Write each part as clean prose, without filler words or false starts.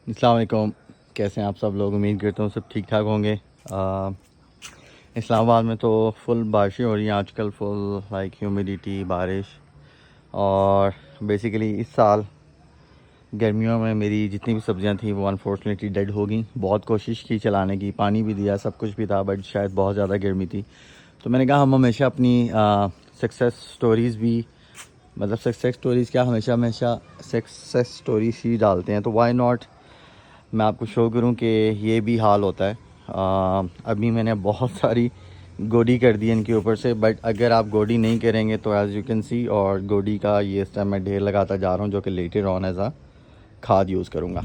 अस्सलाम वालेकुम। कैसे हैं आप सब लोग? उम्मीद करता हूँ सब ठीक ठाक होंगे। इस्लामाबाद में तो फुल बारिशें हो रही हैं आजकल, फुल लाइक ह्यूमिडिटी, बारिश। और बेसिकली इस साल गर्मियों में मेरी जितनी भी सब्जियां थी वो अनफॉर्चुनेटली डेड हो गई। बहुत कोशिश की चलाने की, पानी भी दिया, सब कुछ भी था, बट शायद बहुत ज़्यादा गर्मी थी। तो मैंने कहा हम हमेशा अपनी सक्सेस स्टोरीज़ भी, मतलब सक्सेस स्टोरीज़ क्या, हमेशा हमेशा सक्सेस स्टोरीज ही डालते हैं, तो वाई नॉट मैं आपको शो करूं कि ये भी हाल होता है। अभी मैंने बहुत सारी गोडी कर दी इनके ऊपर से, बट अगर आप गोडी नहीं करेंगे तो एज़ यू कैन सी, और गोडी का ये इस टाइम मैं ढेर लगाता जा रहा हूँ जो कि लेटर ऑन एज आ खाद यूज़ करूँगा।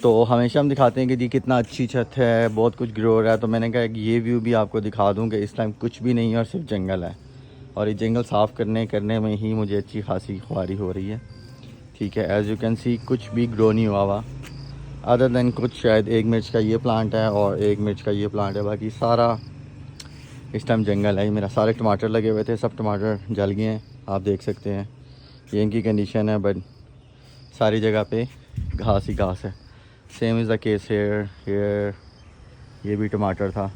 तो हमेशा हम दिखाते हैं कि जी कितना अच्छी छत है, बहुत कुछ ग्रो हो रहा है, तो मैंने कहा कि ये व्यू भी आपको दिखा दूँ कि इस टाइम कुछ भी नहीं है और सिर्फ जंगल है, और ये जंगल साफ़ करने में ही मुझे अच्छी खासी ख्वारी हो रही है। ठीक है, एज़ यू कैन सी कुछ भी ग्रो नहीं हुआ हुआ अदर देन कुछ, शायद एक मिर्च का ये प्लांट है और एक मिर्च का ये प्लांट है, बाकी सारा इस टाइम जंगल है। मेरा सारे टमाटर लगे हुए थे, सब टमाटर जल गए हैं, आप देख सकते हैं ये इनकी कंडीशन है। बट सारी जगह पे घास ही घास है। Same is the case hair ये भी टमाटर था।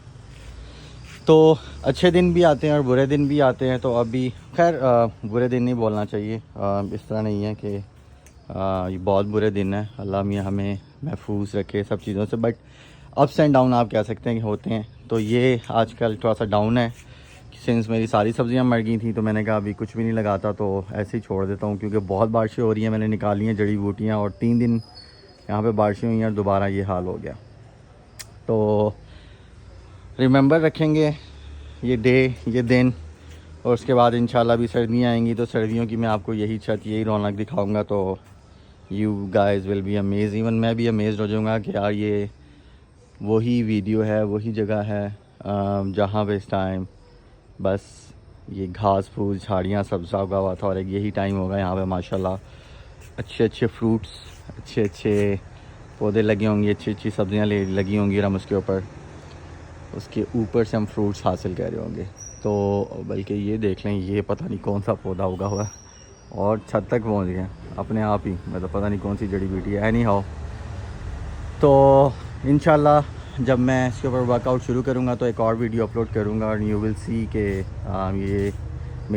तो अच्छे दिन भी आते हैं और बुरे दिन भी आते हैं। तो अभी खैर बुरे दिन नहीं बोलना चाहिए, इस तरह नहीं है कि ये बहुत बुरे दिन है। अल्लाह मियाँ हमें महफूज रखे सब चीज़ों से, बट अप्स एंड डाउन आप कह सकते हैं कि होते हैं। तो ये आजकल थोड़ा सा डाउन है, सिंस मेरी सारी सब्ज़ियाँ मर गई थी, तो मैंने कहा अभी कुछ भी नहीं लगाता, तो ऐसे ही छोड़ देता हूँ, क्योंकि बहुत बारिशें हो रही हैं। मैंने निकाली हैं जड़ी बूटियाँ, और 3 दिन यहाँ पे बारिशें हुई हैं और दोबारा ये हाल हो गया। तो रिमेंबर रखेंगे ये डे, ये दिन, और उसके बाद इंशाल्लाह भी सर्दियाँ आएंगी, तो सर्दियों की मैं आपको यही छत, यही रौनक दिखाऊंगा। तो you guys will be amaze, even मैं भी अमेज़ हो जाऊँगा कि यार ये वही वीडियो है, वही जगह है जहाँ पे इस टाइम बस ये घास फूस झाड़ियाँ सब्ज़ा उगा हुआ था, और एक यही टाइम होगा यहाँ पे माशाल्लाह अच्छे अच्छे फ्रूट्स, अच्छे अच्छे पौधे लगे होंगे, अच्छी अच्छी सब्ज़ियाँ लगी होंगी, और हम उसके ऊपर से हम फ्रूट्स हासिल कर रहे होंगे। तो बल्कि ये देख लें, ये पता नहीं कौन सा पौधा उगा हुआ है और छत तक पहुंच गए अपने आप ही, मतलब पता नहीं कौन सी जड़ी बूटी है। एनी हाउ, तो इंशाल्लाह जब मैं इसके ऊपर वर्कआउट शुरू करूँगा तो एक और वीडियो अपलोड करूँगा, और यू विल सी के ये